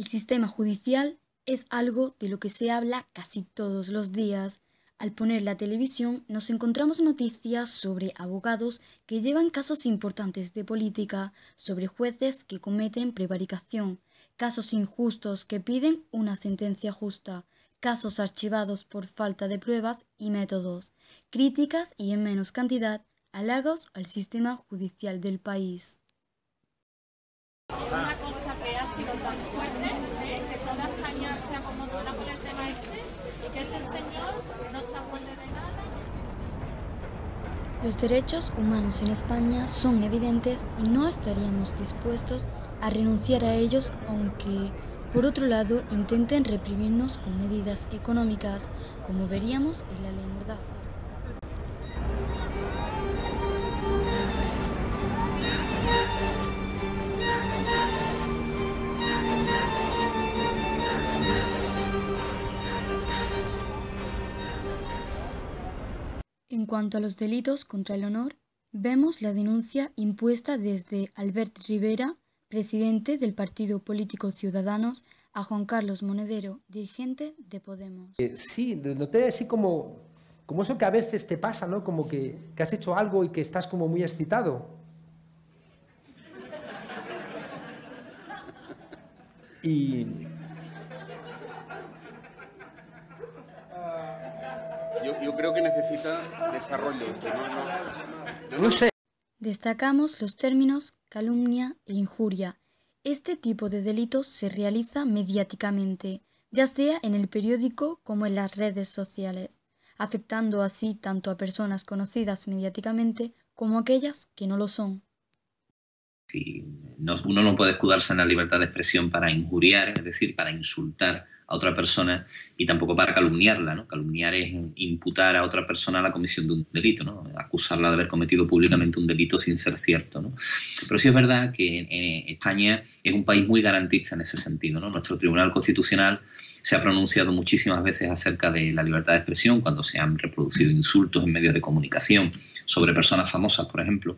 El sistema judicial es algo de lo que se habla casi todos los días. Al poner la televisión nos encontramos noticias sobre abogados que llevan casos importantes de política, sobre jueces que cometen prevaricación, casos injustos que piden una sentencia justa, casos archivados por falta de pruebas y métodos, críticas y en menos cantidad, halagos al sistema judicial del país. Una cosa que ha sido tan fuerte es que toda España se acomodó por el tema este y que este señor no se acuerde de nada. Los derechos humanos en España son evidentes y no estaríamos dispuestos a renunciar a ellos, aunque, por otro lado, intenten reprimirnos con medidas económicas, como veríamos en la ley Mordaza. En cuanto a los delitos contra el honor, vemos la denuncia impuesta desde Albert Rivera, presidente del partido político Ciudadanos, a Juan Carlos Monedero, dirigente de Podemos. Sí, noté así como eso que a veces te pasa, ¿no? Como que has hecho algo y que estás como muy excitado. Y... Yo creo que necesita desarrollo. No sé. Destacamos los términos calumnia e injuria. Este tipo de delitos se realiza mediáticamente, ya sea en el periódico como en las redes sociales, afectando así tanto a personas conocidas mediáticamente como a aquellas que no lo son. Sí, uno no puede escudarse en la libertad de expresión para injuriar, es decir, para insultar a otra persona, y tampoco para calumniarla, ¿no? Calumniar es imputar a otra persona la comisión de un delito, ¿no? Acusarla de haber cometido públicamente un delito sin ser cierto, ¿no? Pero sí es verdad que en España es un país muy garantista en ese sentido, ¿no? Nuestro Tribunal Constitucional se ha pronunciado muchísimas veces acerca de la libertad de expresión cuando se han reproducido insultos en medios de comunicación sobre personas famosas, por ejemplo,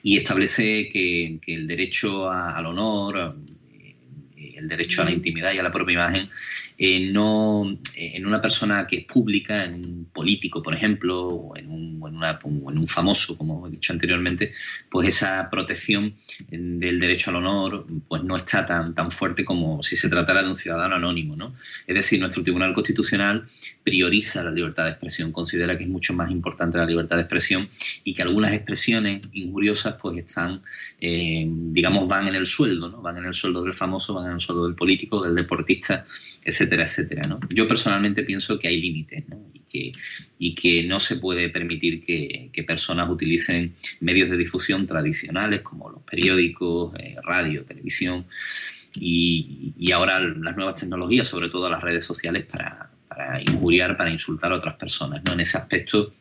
y establece que el derecho al honor, el derecho a la intimidad y a la propia imagen, en una persona que es pública, en un político, por ejemplo, o en un famoso, como he dicho anteriormente, pues esa protección del derecho al honor pues no está tan fuerte como si se tratara de un ciudadano anónimo, ¿no? Es decir, nuestro Tribunal Constitucional prioriza la libertad de expresión, considera que es mucho más importante la libertad de expresión y que algunas expresiones injuriosas pues están, digamos, van en el sueldo, ¿no? Van en el sueldo del famoso, van en el sueldo del político, del deportista, etcétera, etcétera, ¿no? Yo personalmente pienso que hay límites, ¿no? Y que no se puede permitir que personas utilicen medios de difusión tradicionales como los periódicos, radio, televisión y ahora las nuevas tecnologías, sobre todo las redes sociales, para injuriar, para insultar a otras personas, ¿no? En ese aspecto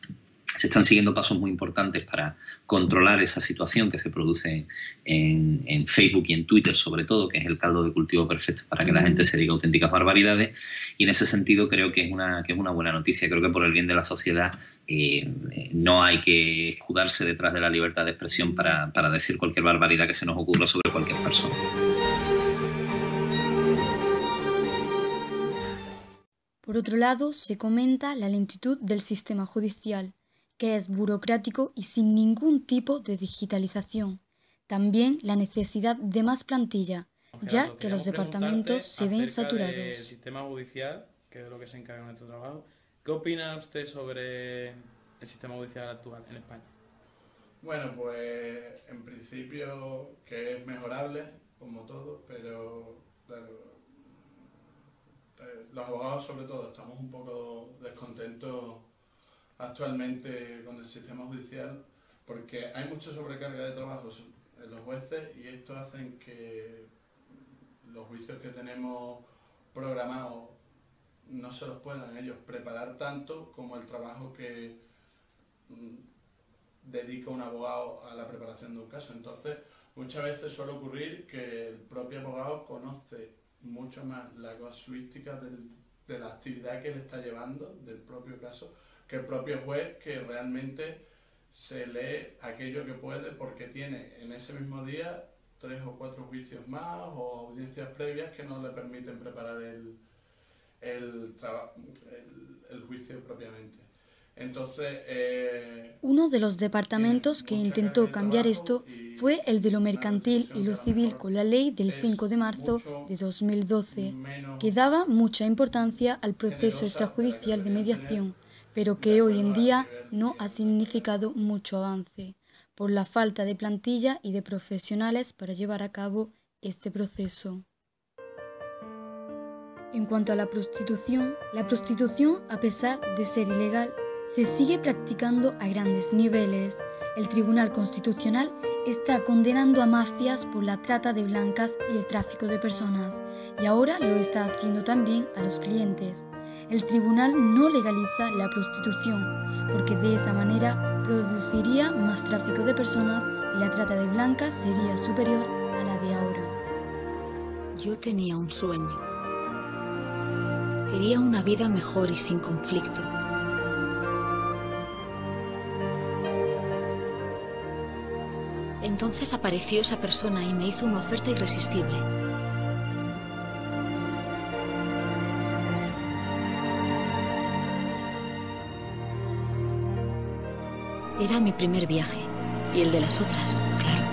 se están siguiendo pasos muy importantes para controlar esa situación que se produce en Facebook y en Twitter, sobre todo, que es el caldo de cultivo perfecto para que la gente se diga auténticas barbaridades. Y en ese sentido creo que es una buena noticia. Creo que por el bien de la sociedad no hay que escudarse detrás de la libertad de expresión para decir cualquier barbaridad que se nos ocurra sobre cualquier persona. Por otro lado, se comenta la lentitud del sistema judicial, que es burocrático y sin ningún tipo de digitalización. También la necesidad de más plantilla, ya que los departamentos se ven saturados. El sistema judicial, que es de lo que se encarga nuestro trabajo, ¿qué opina usted sobre el sistema judicial actual en España? Bueno, pues en principio que es mejorable, como todo, pero claro, los abogados sobre todo estamos un poco descontentos actualmente con el sistema judicial porque hay mucha sobrecarga de trabajo en los jueces y esto hace que los juicios que tenemos programados no se los puedan ellos preparar tanto como el trabajo que dedica un abogado a la preparación de un caso. Entonces, muchas veces suele ocurrir que el propio abogado conoce mucho más la casuística de la actividad que él está llevando, del propio caso, que el propio juez, que realmente se lee aquello que puede porque tiene en ese mismo día 3 o 4 juicios más o audiencias previas que no le permiten preparar el juicio propiamente. Entonces, uno de los departamentos que intentó cambiar esto fue el de lo mercantil y lo civil con la ley del 5 de marzo de 2012, que daba mucha importancia al proceso extrajudicial de mediación, pero que hoy en día no ha significado mucho avance, por la falta de plantilla y de profesionales para llevar a cabo este proceso. En cuanto a la prostitución, a pesar de ser ilegal, se sigue practicando a grandes niveles. El Tribunal Constitucional está condenando a mafias por la trata de blancas y el tráfico de personas, y ahora lo está haciendo también a los clientes. El tribunal no legaliza la prostitución, porque de esa manera produciría más tráfico de personas y la trata de blancas sería superior a la de ahora. Yo tenía un sueño. Quería una vida mejor y sin conflicto. Entonces apareció esa persona y me hizo una oferta irresistible. Era mi primer viaje y el de las otras, claro.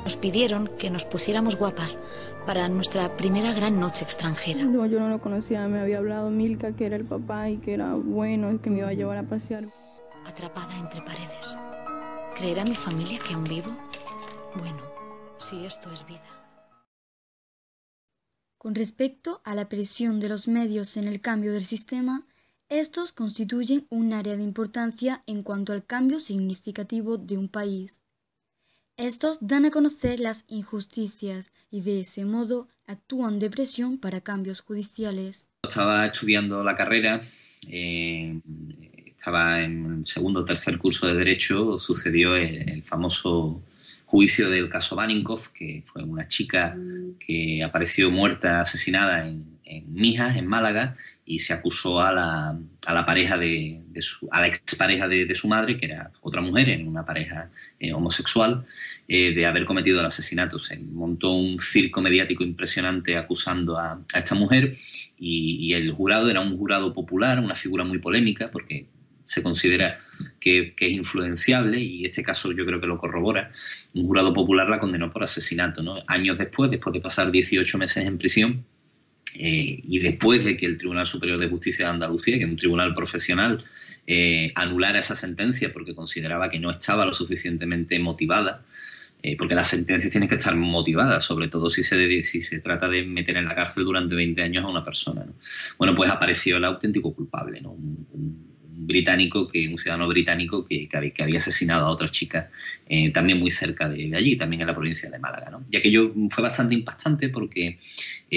Nos pidieron que nos pusiéramos guapas para nuestra primera gran noche extranjera. No, yo no lo conocía, me había hablado Milka, que era el papá y que era bueno, que me iba a llevar a pasear. Atrapada entre paredes. ¿Creerá mi familia que aún vivo? Bueno, si esto es vida. Con respecto a la presión de los medios en el cambio del sistema, estos constituyen un área de importancia en cuanto al cambio significativo de un país. Estos dan a conocer las injusticias y de ese modo actúan de presión para cambios judiciales. Estaba estudiando la carrera, estaba en el segundo o tercer curso de Derecho, sucedió el famoso juicio del caso Baninkoff, que fue una chica que apareció muerta, asesinada en Mijas, en Málaga, y se acusó a la pareja a la expareja de su madre, que era otra mujer, en una pareja homosexual, de haber cometido el asesinato. Se montó un circo mediático impresionante acusando a esta mujer, y el jurado era un jurado popular, una figura muy polémica, porque se considera que es influenciable, y este caso yo creo que lo corrobora. Un jurado popular la condenó por asesinato, ¿no? Años después de pasar 18 meses en prisión, y después de que el Tribunal Superior de Justicia de Andalucía, que es un tribunal profesional, anulara esa sentencia porque consideraba que no estaba lo suficientemente motivada, porque las sentencias tienen que estar motivadas, sobre todo si se trata de meter en la cárcel durante 20 años a una persona, ¿no? Bueno, pues apareció el auténtico culpable, ¿no? Un ciudadano británico que había asesinado a otra chica también muy cerca de allí, también en la provincia de Málaga, ¿no? Y aquello fue bastante impactante porque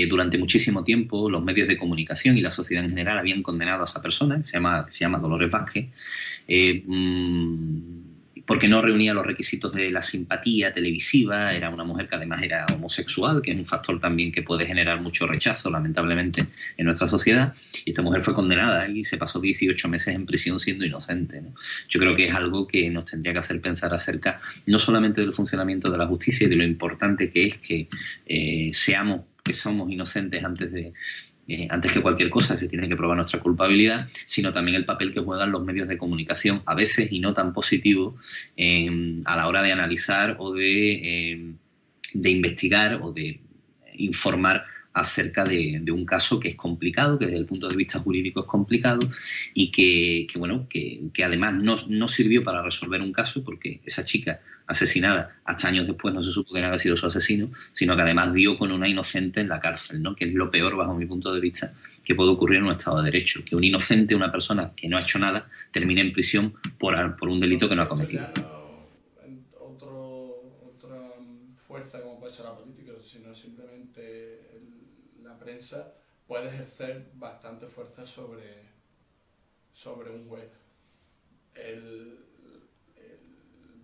durante muchísimo tiempo los medios de comunicación y la sociedad en general habían condenado a esa persona, que se llama Dolores Vázquez, porque no reunía los requisitos de la simpatía televisiva, era una mujer que además era homosexual, que es un factor también que puede generar mucho rechazo, lamentablemente, en nuestra sociedad. Y esta mujer fue condenada y se pasó 18 meses en prisión siendo inocente, ¿no? Yo creo que es algo que nos tendría que hacer pensar acerca no solamente del funcionamiento de la justicia y de lo importante que es que somos inocentes antes que cualquier cosa, se tiene que probar nuestra culpabilidad, sino también el papel que juegan los medios de comunicación, a veces y no tan positivo, a la hora de analizar o de investigar o de informar acerca de un caso que es complicado, que desde el punto de vista jurídico es complicado, y que además no sirvió para resolver un caso, porque esa chica asesinada hasta años después no se supo que había sido su asesino, sino que además dio con una inocente en la cárcel, ¿no? Que es lo peor, bajo mi punto de vista, que puede ocurrir en un Estado de Derecho, que un inocente, una persona que no ha hecho nada, termine en prisión por un delito que no ha cometido. Otra fuerza como puede ser la política, sino simplemente la prensa puede ejercer bastante fuerza sobre un juez. El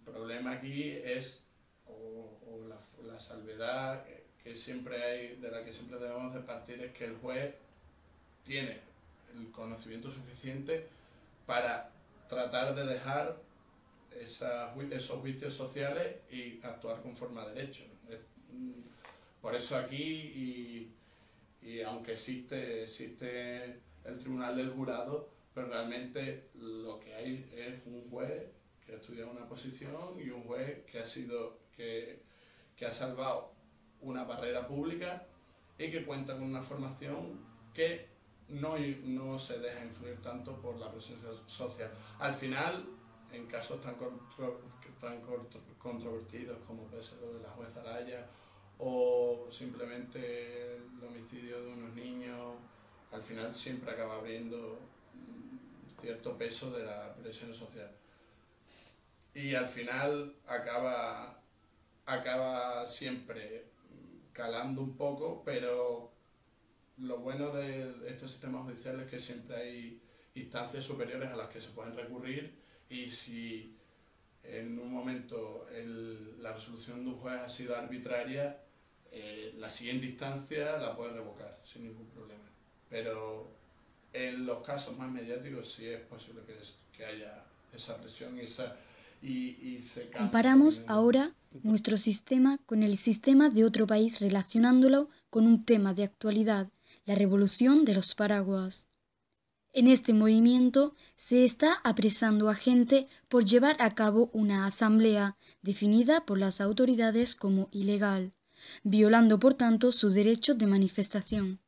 problema aquí es, o la salvedad que siempre hay, de la que siempre debemos de partir, es que el juez tiene el conocimiento suficiente para tratar de dejar esos juicios sociales y actuar conforme a derecho. Por eso aquí, y aunque existe el Tribunal del Jurado, pero realmente lo que hay es un juez que ha estudiado una posición y un juez que ha salvado una barrera pública y que cuenta con una formación que no se deja influir tanto por la presencia social. Al final, en casos tan controvertidos como puede ser lo de la jueza Araya o simplemente el homicidio de unos niños, al final siempre acaba habiendo cierto peso de la presión social. Y al final acaba siempre calando un poco, pero lo bueno de estos sistemas judiciales es que siempre hay instancias superiores a las que se pueden recurrir, y si en un momento la resolución de un juez ha sido arbitraria, la siguiente instancia la puede revocar sin ningún problema. Pero en los casos más mediáticos sí es posible que haya esa presión y se comparamos ahora nuestro sistema con el sistema de otro país relacionándolo con un tema de actualidad, la revolución de los paraguas. En este movimiento se está apresando a gente por llevar a cabo una asamblea definida por las autoridades como ilegal, violando por tanto su derecho de manifestación.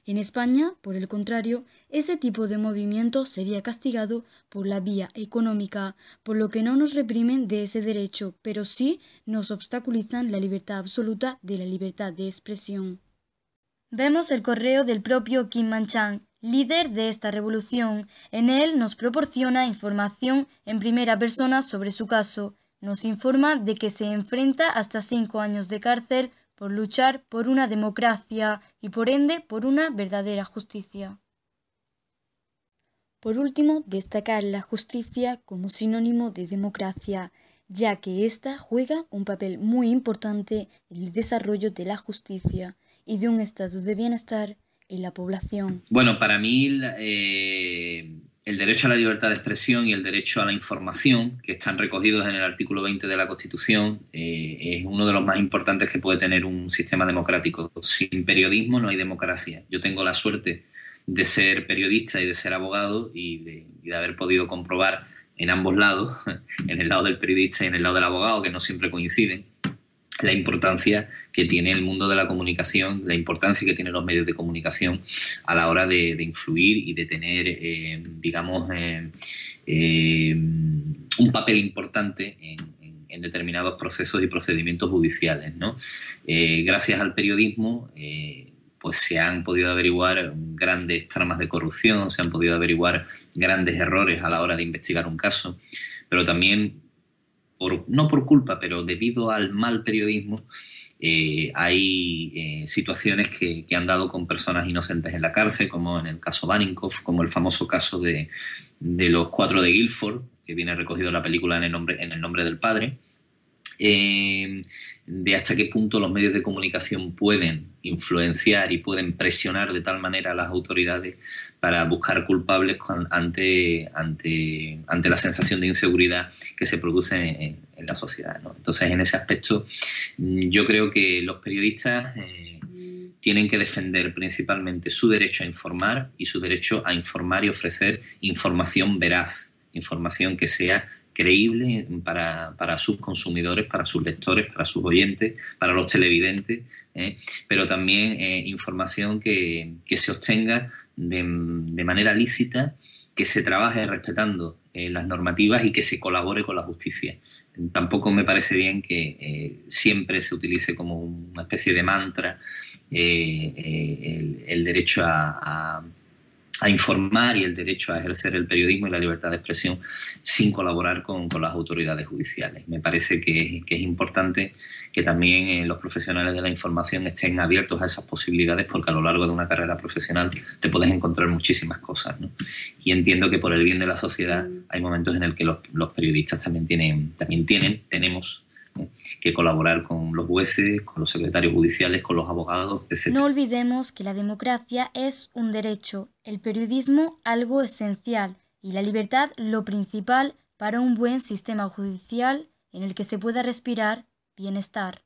En España, por el contrario, ese tipo de movimiento sería castigado por la vía económica, por lo que no nos reprimen de ese derecho, pero sí nos obstaculizan la libertad absoluta de la libertad de expresión. Vemos el correo del propio Kim Man-chang, líder de esta revolución. En él nos proporciona información en primera persona sobre su caso. Nos informa de que se enfrenta hasta 5 años de cárcel por luchar por una democracia y por ende por una verdadera justicia. Por último, destacar la justicia como sinónimo de democracia, ya que ésta juega un papel muy importante en el desarrollo de la justicia y de un estado de bienestar en la población. Bueno, para mí el derecho a la libertad de expresión y el derecho a la información, que están recogidos en el artículo 20 de la Constitución, es uno de los más importantes que puede tener un sistema democrático. Sin periodismo no hay democracia. Yo tengo la suerte de ser periodista y de ser abogado y de haber podido comprobar en ambos lados, en el lado del periodista y en el lado del abogado, que no siempre coinciden, la importancia que tiene el mundo de la comunicación, la importancia que tienen los medios de comunicación a la hora de influir y de tener, un papel importante en determinados procesos y procedimientos judiciales, ¿no? Gracias al periodismo, pues se han podido averiguar grandes tramas de corrupción, se han podido averiguar grandes errores a la hora de investigar un caso, pero también, no por culpa, pero debido al mal periodismo, hay situaciones que han dado con personas inocentes en la cárcel, como en el caso Baninkoff, como el famoso caso de los 4 de Guildford, que viene recogido en la película en el nombre del padre, de hasta qué punto los medios de comunicación pueden influenciar y pueden presionar de tal manera a las autoridades para buscar culpables ante la sensación de inseguridad que se produce en la sociedad, ¿no? Entonces, en ese aspecto, yo creo que los periodistas tienen que defender principalmente su derecho a informar y su derecho a informar y ofrecer información veraz, información que sea creíble para sus consumidores, para sus lectores, para sus oyentes, para los televidentes, pero también información que se obtenga de manera lícita, que se trabaje respetando las normativas y que se colabore con la justicia. Tampoco me parece bien que siempre se utilice como una especie de mantra el derecho a informar y el derecho a ejercer el periodismo y la libertad de expresión sin colaborar con las autoridades judiciales. Me parece que es importante que también los profesionales de la información estén abiertos a esas posibilidades, porque a lo largo de una carrera profesional te puedes encontrar muchísimas cosas, ¿no? Y entiendo que por el bien de la sociedad hay momentos en el que los periodistas también tenemos que colaborar con los jueces, con los secretarios judiciales, con los abogados, etc. No olvidemos que la democracia es un derecho, el periodismo algo esencial y la libertad lo principal para un buen sistema judicial en el que se pueda respirar bienestar.